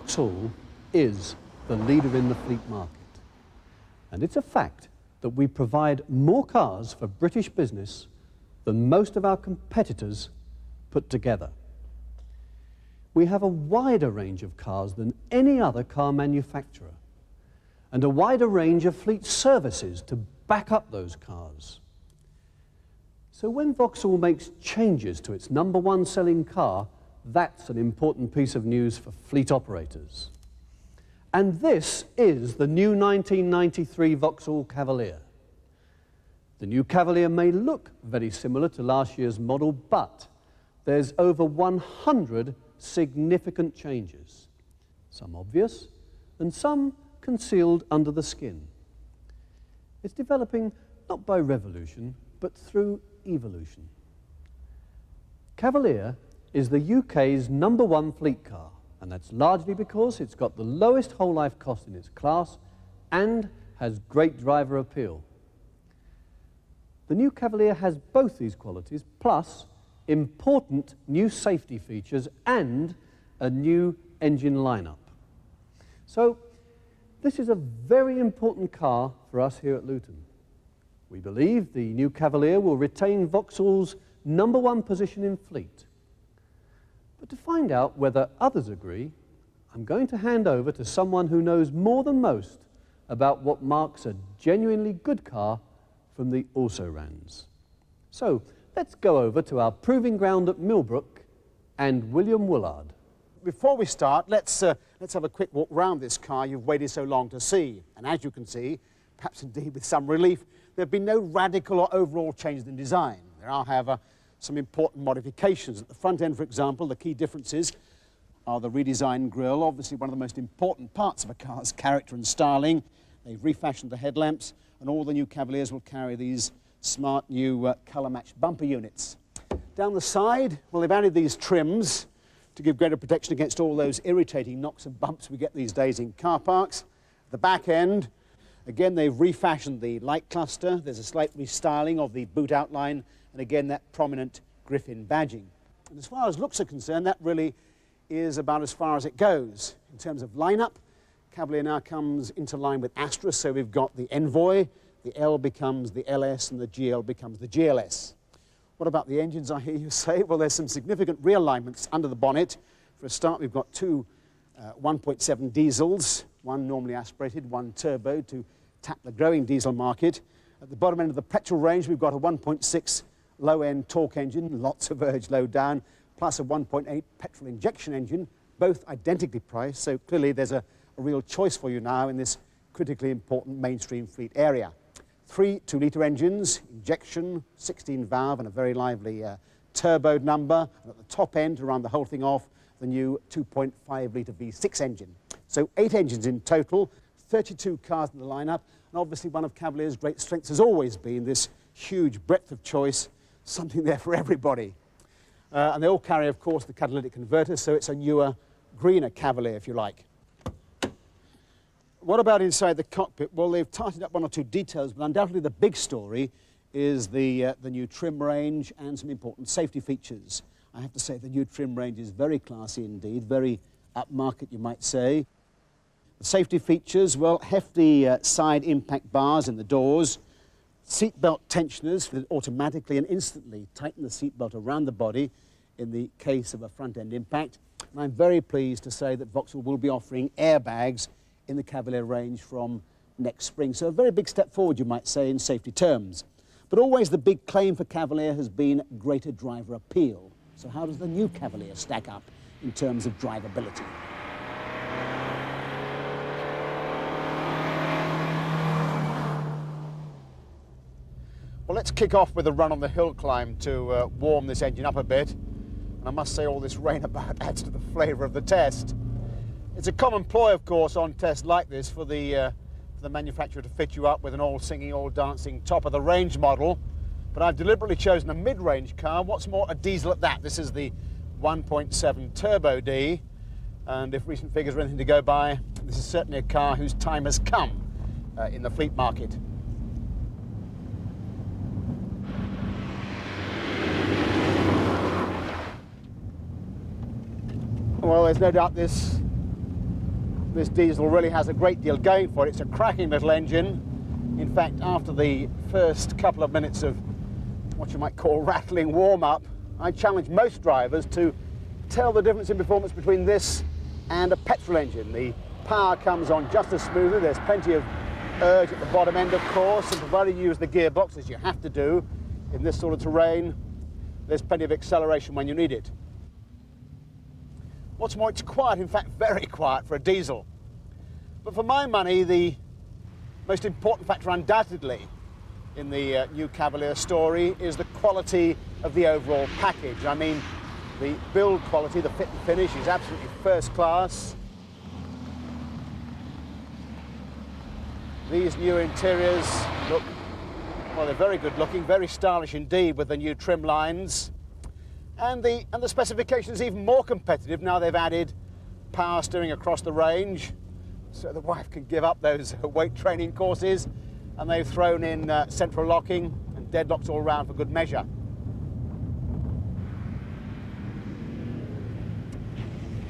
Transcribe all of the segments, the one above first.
Vauxhall is the leader in the fleet market. And it's a fact that we provide more cars for British business than most of our competitors put together. We have a wider range of cars than any other car manufacturer, and a wider range of fleet services to back up those cars. So when Vauxhall makes changes to its #1 selling car, that's an important piece of news for fleet operators. And this is the new 1993 Vauxhall Cavalier. The new Cavalier may look very similar to last year's model, but there's over 100 significant changes. Some obvious, and some concealed under the skin. It's developing not by revolution, but through evolution. Cavalier is the UK's #1 fleet car, and that's largely because it's got the lowest whole life cost in its class and has great driver appeal. The new Cavalier has both these qualities, plus important new safety features and a new engine lineup. So this is a very important car for us here at Luton. We believe the new Cavalier will retain Vauxhall's #1 position in fleet. But to find out whether others agree, I'm going to hand over to someone who knows more than most about what marks a genuinely good car from the also-rans. So let's go over to our proving ground at Millbrook and William Woolard. Before we start, let's have a quick walk round this car you've waited so long to see. And as you can see, perhaps indeed with some relief, there have been no radical or overall changes in design. There are, however, some important modifications. At the front end, for example, the key differences are the redesigned grille, obviously one of the most important parts of a car's character and styling. They've refashioned the headlamps, and all the new Cavaliers will carry these smart new colour-matched bumper units. Down the side, well, they've added these trims to give greater protection against all those irritating knocks and bumps we get these days in car parks. The back end, again, they've refashioned the light cluster. There's a slight restyling of the boot outline, and again, that prominent Griffin badging. And as far as looks are concerned, that really is about as far as it goes. In terms of lineup, Cavalier now comes into line with Astra, so we've got the Envoy, the L becomes the LS, and the GL becomes the GLS. What about the engines, I hear you say? Well, there's some significant realignments under the bonnet. For a start, we've got two 1.7 diesels, one normally aspirated, one turbo, to tap the growing diesel market. At the bottom end of the petrol range, we've got a 1.6 low-end torque engine, lots of urge low down, plus a 1.8 petrol injection engine, both identically priced, so clearly there's a real choice for you now in this critically important mainstream fleet area. 3 2-litre engines, injection, 16-valve, and a very lively turbo number. And at the top end, to round the whole thing off, the new 2.5-litre V6 engine. So 8 engines in total, 32 cars in the lineup, and obviously one of Cavalier's great strengths has always been this huge breadth of choice, something there for everybody. And they all carry, of course, the catalytic converter, so it's a newer, greener Cavalier, if you like. What about inside the cockpit? Well, they've tightened up 1 or 2 details, but undoubtedly the big story is the new trim range and some important safety features. I have to say the new trim range is very classy indeed, very upmarket, you might say. The safety features, well, hefty side impact bars in the doors, seatbelt tensioners that automatically and instantly tighten the seatbelt around the body in the case of a front-end impact. And I'm very pleased to say that Vauxhall will be offering airbags in the Cavalier range from next spring. So a very big step forward, you might say, in safety terms. But always the big claim for Cavalier has been greater driver appeal. So how does the new Cavalier stack up in terms of drivability? Well, let's kick off with a run on the hill climb to warm this engine up a bit. And I must say all this rain about adds to the flavour of the test. It's a common ploy, of course, on tests like this for the manufacturer to fit you up with an all-singing, all-dancing top-of-the-range model. But I've deliberately chosen a mid-range car. What's more, a diesel at that. This is the 1.7 Turbo D. And if recent figures are anything to go by, this is certainly a car whose time has come in the fleet market. Well, there's no doubt this This diesel really has a great deal going for it. It's a cracking little engine. In fact, after the first couple of minutes of what you might call rattling warm-up, I challenge most drivers to tell the difference in performance between this and a petrol engine. The power comes on just as smoothly. There's plenty of urge at the bottom end, of course, and provided you use the gearbox, as you have to do in this sort of terrain, there's plenty of acceleration when you need it. What's more, it's quiet, in fact, very quiet for a diesel. But for my money, the most important factor undoubtedly in the new Cavalier story is the quality of the overall package. I mean, the build quality, the fit and finish is absolutely first class. These new interiors look, well, they're very good looking, very stylish indeed with the new trim lines. And the specification is even more competitive now they've added power steering across the range, so the wife can give up those weight training courses, and they've thrown in central locking and deadlocks all around for good measure.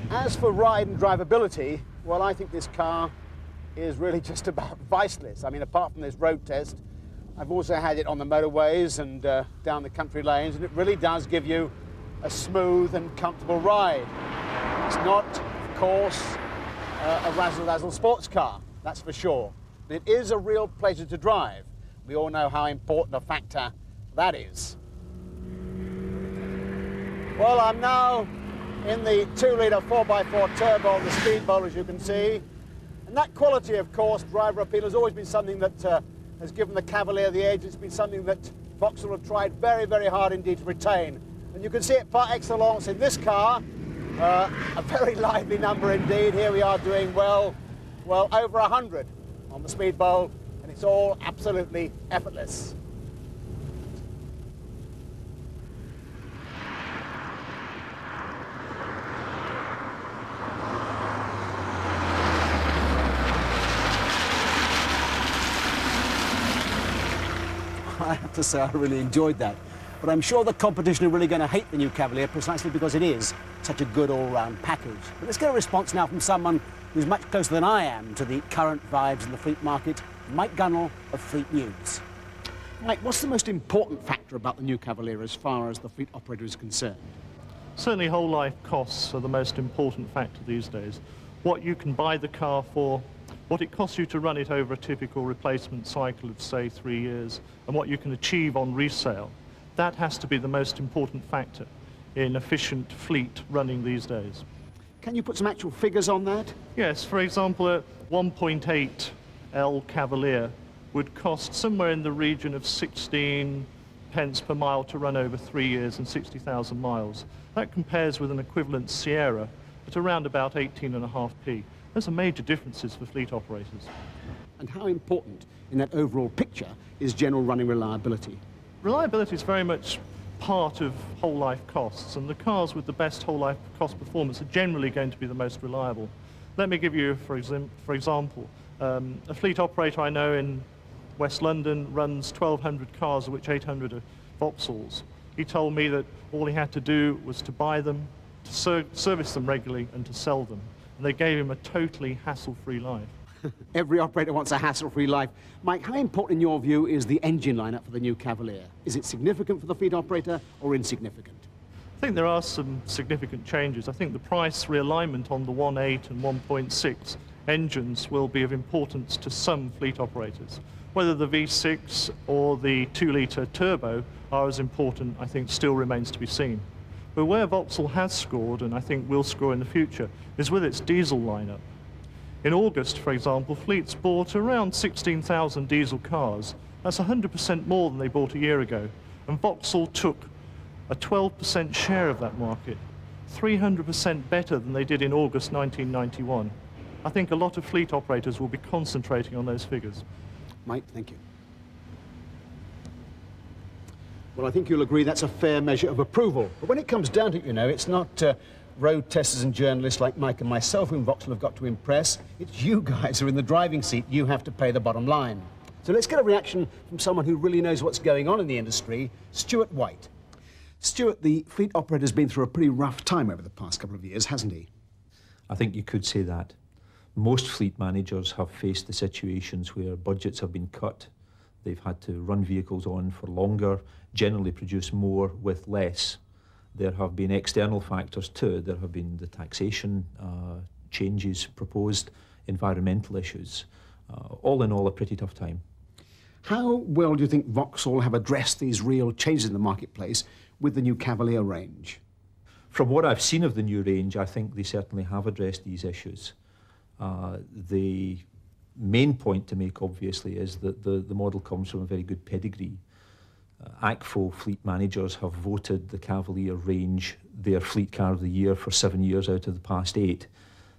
As for ride and drivability, well, I think this car is really just about viceless. I mean, apart from this road test, I've also had it on the motorways and down the country lanes, and it really does give you a smooth and comfortable ride. It's not, of course, a razzle-dazzle sports car, that's for sure. But it is a real pleasure to drive. We all know how important a factor that is. Well, I'm now in the 2-litre 4x4 turbo on the speedboat, as you can see. And that quality, of course, driver appeal, has always been something that has given the Cavalier the edge. It's been something that Vauxhall have tried very, very hard indeed to retain. And you can see it par excellence in this car. A very lively number indeed. Here we are doing well over 100 on the speedboat, and it's all absolutely effortless. I have to say I really enjoyed that. But I'm sure the competition are really going to hate the new Cavalier precisely because it is such a good all-round package. But let's get a response now from someone who's much closer than I am to the current vibes in the fleet market, Mike Gunnnell of Fleet News. Mike, what's the most important factor about the new Cavalier as far as the fleet operator is concerned? Certainly whole life costs are the most important factor these days. What you can buy the car for, what it costs you to run it over a typical replacement cycle of, say, 3 years, and what you can achieve on resale. That has to be the most important factor in efficient fleet running these days. Can you put some actual figures on that? Yes, for example, a 1.8 L Cavalier would cost somewhere in the region of 16 pence per mile to run over 3 years and 60,000 miles. That compares with an equivalent Sierra at around about 18.5p. Those are major differences for fleet operators. And how important in that overall picture is general running reliability? Reliability is very much part of whole life costs, and the cars with the best whole life cost performance are generally going to be the most reliable. Let me give you, for example, a fleet operator I know in West London runs 1,200 cars, of which 800 are Vauxhalls. He told me that all he had to do was to buy them, to service them regularly, and to sell them. And they gave him a totally hassle-free life. Every operator wants a hassle-free life. Mike, how important in your view is the engine lineup for the new Cavalier? Is it significant for the fleet operator or insignificant? I think there are some significant changes. I think the price realignment on the 1.8 and 1.6 engines will be of importance to some fleet operators. Whether the V6 or the 2-litre turbo are as important, I think, still remains to be seen. But where Vauxhall has scored, and I think will score in the future, is with its diesel lineup. In August, for example, fleets bought around 16,000 diesel cars. That's 100% more than they bought a year ago. And Vauxhall took a 12% share of that market, 300% better than they did in August 1991. I think a lot of fleet operators will be concentrating on those figures. Mike, thank you. Well, I think you'll agree that's a fair measure of approval. But when it comes down to it, you know, it's not road testers and journalists like Mike and myself whom Vauxhall have got to impress. It's you guys who are in the driving seat. You have to pay the bottom line. So let's get a reaction from someone who really knows what's going on in the industry, Stuart White. Stuart, the fleet operator's been through a pretty rough time over the past couple of years, hasn't he? I think you could say that. Most fleet managers have faced the situations where budgets have been cut. They've had to run vehicles on for longer, generally produce more with less. There have been external factors too. There have been the taxation changes proposed, environmental issues. All in all, a pretty tough time. How well do you think Vauxhall have addressed these real changes in the marketplace with the new Cavalier range? From what I've seen of the new range, I think they certainly have addressed these issues. The main point to make, obviously, is that the model comes from a very good pedigree. ACFO fleet managers have voted the Cavalier range their fleet car of the year for 7 years out of the past 8.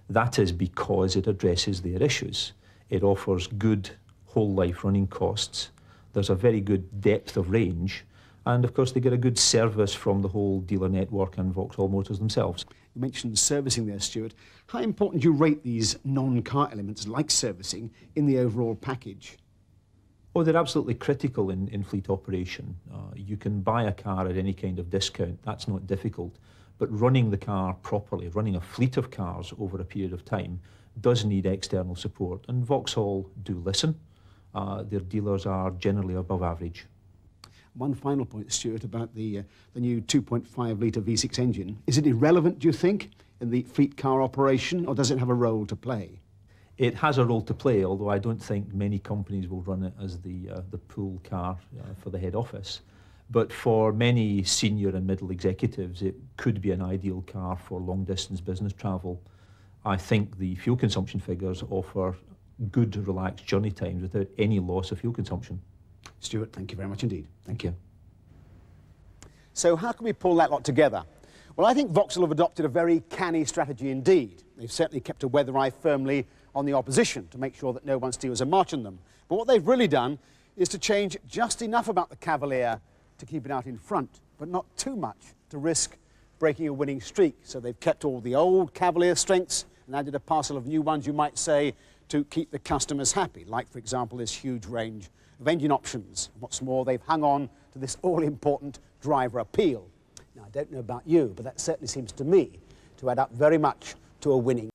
That is because it addresses their issues. It offers good whole life running costs. There's a very good depth of range. And of course, they get a good service from the whole dealer network and Vauxhall Motors themselves. You mentioned servicing there, Stuart. How important do you rate these non-car elements like servicing in the overall package? Oh, they're absolutely critical in fleet operation. You can buy a car at any kind of discount, that's not difficult. But running the car properly, running a fleet of cars over a period of time, does need external support. And Vauxhall do listen. Their dealers are generally above average. One final point, Stuart, about the new 2.5-litre V6 engine. Is it irrelevant, do you think, in the fleet car operation, or does it have a role to play? It has a role to play, although I don't think many companies will run it as the pool car for the head office. But for many senior and middle executives, it could be an ideal car for long-distance business travel. I think the fuel consumption figures offer good, relaxed journey times without any loss of fuel consumption. Stuart, thank you very much indeed. Thank you. So how can we pull that lot together? Well, I think Vauxhall have adopted a very canny strategy indeed. They've certainly kept a weather eye firmly on the opposition to make sure that no one steals a march on them. But what they've really done is to change just enough about the Cavalier to keep it out in front, but not too much to risk breaking a winning streak. So they've kept all the old Cavalier strengths and added a parcel of new ones, you might say, to keep the customers happy, like, for example, this huge range of engine options. What's more, they've hung on to this all-important driver appeal. Now, I don't know about you, but that certainly seems to me to add up very much to a winning